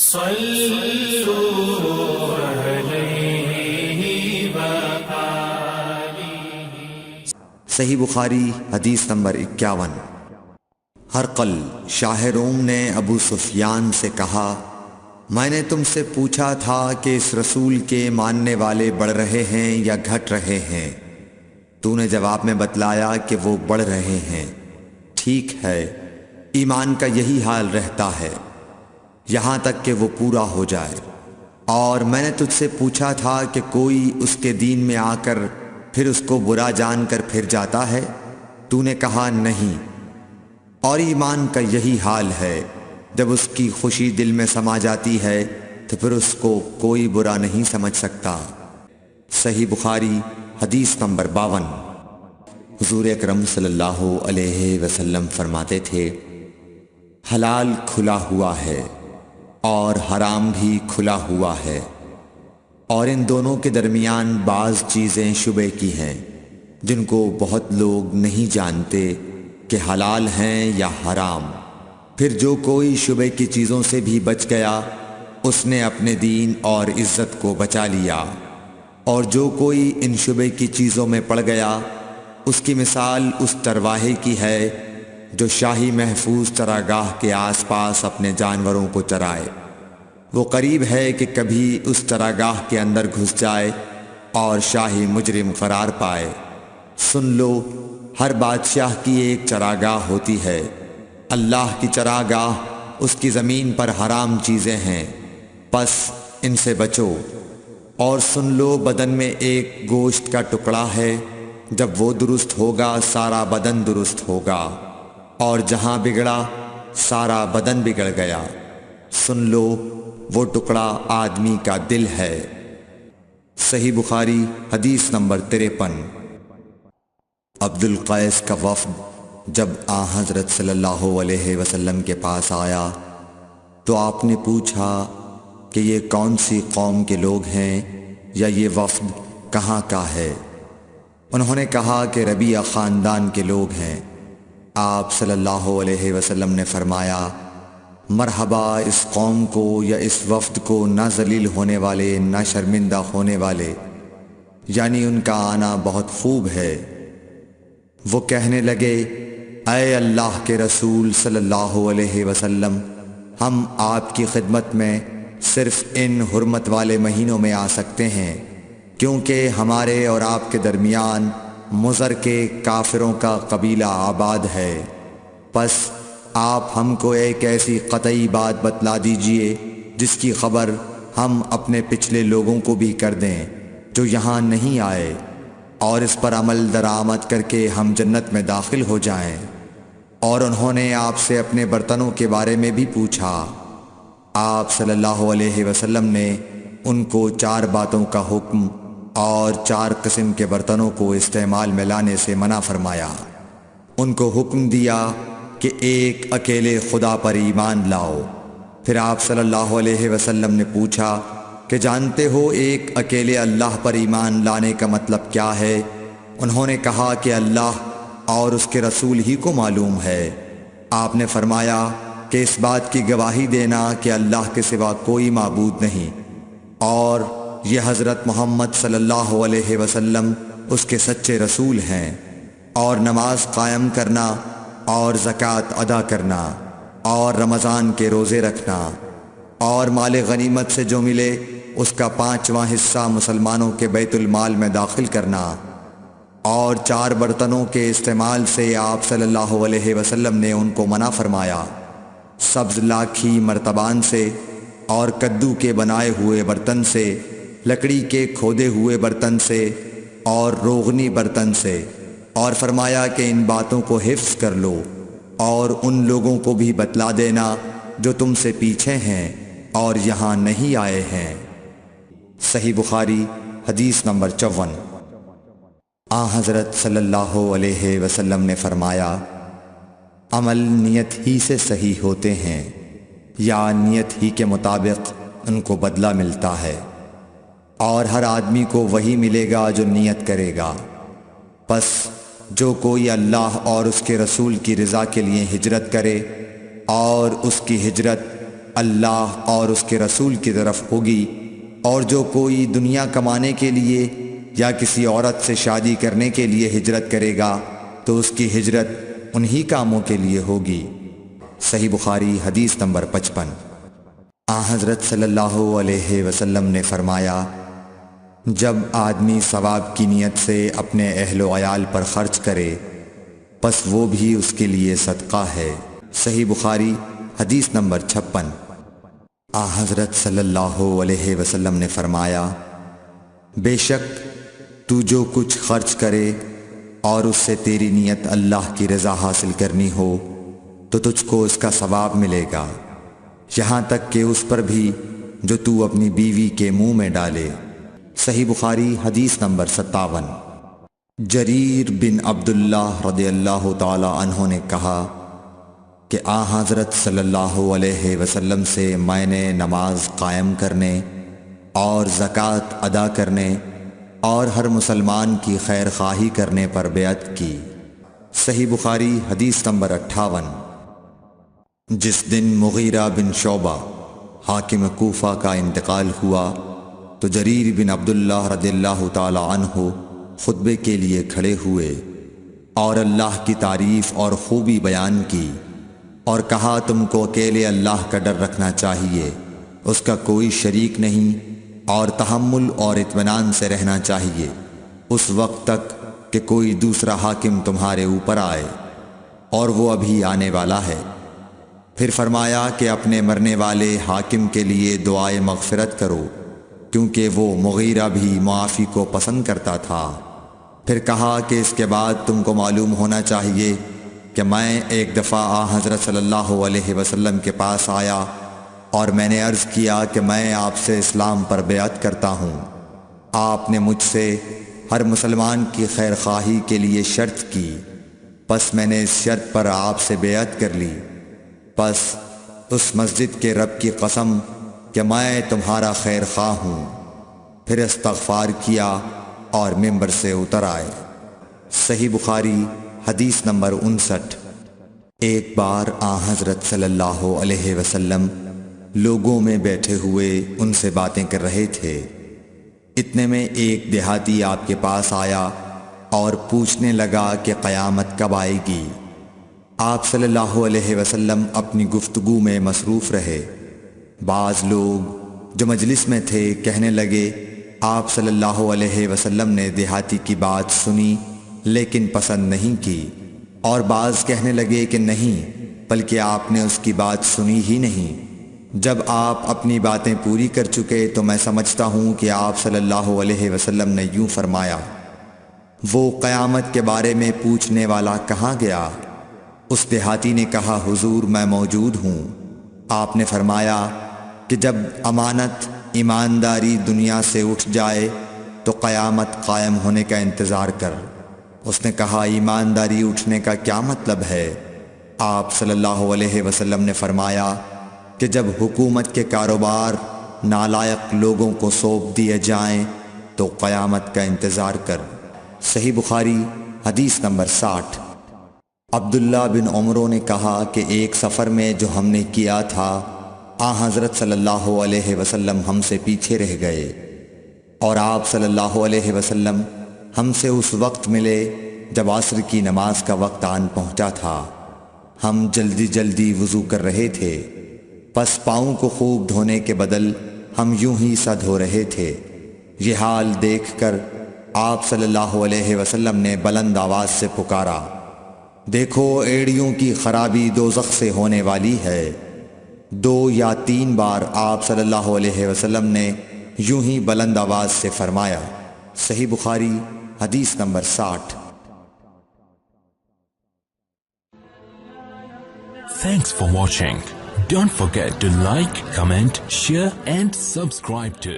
صلوا علیہ وآلہ۔ صحیح بخاری حدیث نمبر 51۔ ہرقل شاہ روم نے ابو سفیان سے کہا، میں نے تم سے پوچھا تھا کہ اس رسول کے ماننے والے بڑھ رہے ہیں یا گھٹ رہے ہیں؟ تو نے جواب میں بتلایا کہ وہ بڑھ رہے ہیں۔ ٹھیک ہے، ایمان کا یہی حال رہتا ہے یہاں تک کہ وہ پورا ہو جائے۔ اور میں نے تجھ سے پوچھا تھا کہ کوئی اس کے دین میں آ کر پھر اس کو برا جان کر پھر جاتا ہے؟ تو نے کہا نہیں۔ اور ایمان کا یہی حال ہے، جب اس کی خوشی دل میں سما جاتی ہے تو پھر اس کو کوئی برا نہیں سمجھ سکتا۔ صحیح بخاری حدیث نمبر 52۔ حضور اکرم صلی اللہ علیہ وسلم فرماتے تھے، حلال کھلا ہوا ہے اور حرام بھی کھلا ہوا ہے، اور ان دونوں کے درمیان بعض چیزیں شبے کی ہیں جن کو بہت لوگ نہیں جانتے کہ حلال ہیں یا حرام۔ پھر جو کوئی شبے کی چیزوں سے بھی بچ گیا اس نے اپنے دین اور عزت کو بچا لیا، اور جو کوئی ان شبے کی چیزوں میں پڑ گیا اس کی مثال اس چرواہے کی ہے جو شاہی محفوظ چراگاہ کے آس پاس اپنے جانوروں کو چرائے۔ وہ قریب ہے کہ کبھی اس چراگاہ کے اندر گھس جائے اور شاہی مجرم قرار پائے۔ سن لو، ہر بادشاہ کی ایک چراگاہ ہوتی ہے، اللہ کی چراگاہ اس کی زمین پر حرام چیزیں ہیں، پس ان سے بچو۔ اور سن لو، بدن میں ایک گوشت کا ٹکڑا ہے، جب وہ درست ہوگا سارا بدن درست ہوگا، اور جہاں بگڑا سارا بدن بگڑ گیا۔ سن لو، وہ ٹکڑا آدمی کا دل ہے۔ صحیح بخاری حدیث نمبر 53۔ عبد القیس کا وفد جب حضرت صلی اللہ علیہ وسلم کے پاس آیا تو آپ نے پوچھا کہ یہ کون سی قوم کے لوگ ہیں یا یہ وفد کہاں کا ہے؟ انہوں نے کہا کہ ربیعہ خاندان کے لوگ ہیں۔ آپ صلی اللہ علیہ وسلم نے فرمایا، مرحبا اس قوم کو یا اس وفد کو، نہ ذلیل ہونے والے نہ شرمندہ ہونے والے، یعنی ان کا آنا بہت خوب ہے۔ وہ کہنے لگے، اے اللہ کے رسول صلی اللہ علیہ وسلم، ہم آپ کی خدمت میں صرف ان حرمت والے مہینوں میں آ سکتے ہیں، کیونکہ ہمارے اور آپ کے درمیان مضر کے کافروں کا قبیلہ آباد ہے۔ پس آپ ہم کو ایک ایسی قطعی بات بتلا دیجئے جس کی خبر ہم اپنے پچھلے لوگوں کو بھی کر دیں جو یہاں نہیں آئے، اور اس پر عمل درآمد کر کے ہم جنت میں داخل ہو جائیں۔ اور انہوں نے آپ سے اپنے برتنوں کے بارے میں بھی پوچھا۔ آپ صلی اللہ علیہ وسلم نے ان کو 4 باتوں کا حکم اور 4 قسم کے برتنوں کو استعمال میں لانے سے منع فرمایا۔ ان کو حکم دیا کہ ایک اکیلے خدا پر ایمان لاؤ۔ پھر آپ صلی اللہ علیہ وسلم نے پوچھا کہ جانتے ہو ایک اکیلے اللہ پر ایمان لانے کا مطلب کیا ہے؟ انہوں نے کہا کہ اللہ اور اس کے رسول ہی کو معلوم ہے۔ آپ نے فرمایا کہ اس بات کی گواہی دینا کہ اللہ کے سوا کوئی معبود نہیں، اور یہ حضرت محمد صلی اللہ علیہ وسلم اس کے سچے رسول ہیں، اور نماز قائم کرنا اور زکوٰۃ ادا کرنا اور رمضان کے روزے رکھنا، اور مال غنیمت سے جو ملے اس کا 5واں حصہ مسلمانوں کے بیت المال میں داخل کرنا۔ اور 4 برتنوں کے استعمال سے آپ صلی اللہ علیہ وسلم نے ان کو منع فرمایا، سبز لاکھی مرتبان سے، اور کدو کے بنائے ہوئے برتن سے، لکڑی کے کھودے ہوئے برتن سے، اور روغنی برتن سے، اور فرمایا کہ ان باتوں کو حفظ کر لو اور ان لوگوں کو بھی بتلا دینا جو تم سے پیچھے ہیں اور یہاں نہیں آئے ہیں۔ صحیح بخاری حدیث نمبر 54۔ حضرت صلی اللہ علیہ وسلم نے فرمایا، عمل نیت ہی سے صحیح ہوتے ہیں یا نیت ہی کے مطابق ان کو بدلہ ملتا ہے، اور ہر آدمی کو وہی ملے گا جو نیت کرے گا۔ پس جو کوئی اللہ اور اس کے رسول کی رضا کے لیے ہجرت کرے اور اس کی ہجرت اللہ اور اس کے رسول کی طرف ہوگی، اور جو کوئی دنیا کمانے کے لیے یا کسی عورت سے شادی کرنے کے لیے ہجرت کرے گا تو اس کی ہجرت انہی کاموں کے لیے ہوگی۔ صحیح بخاری حدیث نمبر 55۔ حضرت صلی اللہ علیہ وسلم نے فرمایا، جب آدمی ثواب کی نیت سے اپنے اہل و عیال پر خرچ کرے پس وہ بھی اس کے لیے صدقہ ہے۔ صحیح بخاری حدیث نمبر 56۔ حضرت صلی اللہ علیہ وسلم نے فرمایا، بے شک تو جو کچھ خرچ کرے اور اس سے تیری نیت اللہ کی رضا حاصل کرنی ہو تو تجھ کو اس کا ثواب ملے گا، یہاں تک کہ اس پر بھی جو تو اپنی بیوی کے منہ میں ڈالے۔ صحیح بخاری حدیث نمبر 57۔ جریر بن عبداللہ رضی اللہ تعالی عنہ نے کہا کہ حضرت صلی اللہ علیہ وسلم سے میں نے نماز قائم کرنے اور زکوٰۃ ادا کرنے اور ہر مسلمان کی خیر خواہی کرنے پر بیعت کی۔ صحیح بخاری حدیث نمبر 58۔ جس دن مغیرہ بن شعبہ حاکم کوفہ کا انتقال ہوا تو جریر بن عبداللہ رضی اللہ تعالی عنہ خطبے کے لیے کھڑے ہوئے اور اللہ کی تعریف اور خوبی بیان کی اور کہا، تم کو اکیلے اللہ کا ڈر رکھنا چاہیے، اس کا کوئی شریک نہیں، اور تحمل اور اطمینان سے رہنا چاہیے اس وقت تک کہ کوئی دوسرا حاکم تمہارے اوپر آئے، اور وہ ابھی آنے والا ہے۔ پھر فرمایا کہ اپنے مرنے والے حاکم کے لیے دعائے مغفرت کرو، کیونکہ وہ مغیرہ بھی معافی کو پسند کرتا تھا۔ پھر کہا کہ اس کے بعد تم کو معلوم ہونا چاہیے کہ میں ایک دفعہ حضرت صلی اللہ علیہ وسلم کے پاس آیا اور میں نے عرض کیا کہ میں آپ سے اسلام پر بیعت کرتا ہوں۔ آپ نے مجھ سے ہر مسلمان کی خیر خواہی کے لیے شرط کی، پس میں نے اس شرط پر آپ سے بیعت کر لی۔ پس اس مسجد کے رب کی قسم کہ میں تمہارا خیر خواہ ہوں۔ پھر استغفار کیا اور ممبر سے اتر آئے۔ صحیح بخاری حدیث نمبر 59۔ ایک بار حضرت صلی اللہ علیہ وسلم لوگوں میں بیٹھے ہوئے ان سے باتیں کر رہے تھے، اتنے میں ایک دیہاتی آپ کے پاس آیا اور پوچھنے لگا کہ قیامت کب آئے گی۔ آپ صلی اللہ علیہ وسلم اپنی گفتگو میں مصروف رہے۔ بعض لوگ جو مجلس میں تھے کہنے لگے، آپ صلی اللہ علیہ وسلم نے دیہاتی کی بات سنی لیکن پسند نہیں کی، اور بعض کہنے لگے کہ نہیں بلکہ آپ نے اس کی بات سنی ہی نہیں۔ جب آپ اپنی باتیں پوری کر چکے تو میں سمجھتا ہوں کہ آپ صلی اللہ علیہ وسلم نے یوں فرمایا، وہ قیامت کے بارے میں پوچھنے والا کہاں گیا؟ اس دیہاتی نے کہا، حضور میں موجود ہوں۔ آپ نے فرمایا کہ جب امانت ایمانداری دنیا سے اٹھ جائے تو قیامت قائم ہونے کا انتظار کر۔ اس نے کہا، ایمانداری اٹھنے کا کیا مطلب ہے؟ آپ صلی اللہ علیہ وسلم نے فرمایا کہ جب حکومت کے کاروبار نالائق لوگوں کو سونپ دیے جائیں تو قیامت کا انتظار کر۔ صحیح بخاری حدیث نمبر 60۔ عبداللہ بن عمرو نے کہا کہ ایک سفر میں جو ہم نے کیا تھا حضرت صلی اللہ علیہ وسلم ہم سے پیچھے رہ گئے، اور آپ صلی اللہ علیہ وسلم ہم سے اس وقت ملے جب عصر کی نماز کا وقت آن پہنچا تھا۔ ہم جلدی جلدی وضو کر رہے تھے، پس پاؤں کو خوب دھونے کے بدل ہم یوں ہی سا دھو رہے تھے۔ یہ حال دیکھ کر آپ صلی اللہ علیہ وسلم نے بلند آواز سے پکارا، دیکھو ایڑیوں کی خرابی دوزخ سے ہونے والی ہے۔ 2 یا 3 بار آپ صلی اللہ علیہ وسلم نے یوں ہی بلند آواز سے فرمایا۔ صحیح بخاری حدیث number 60۔ Thanks for watching. Don't forget to like, comment, share and subscribe to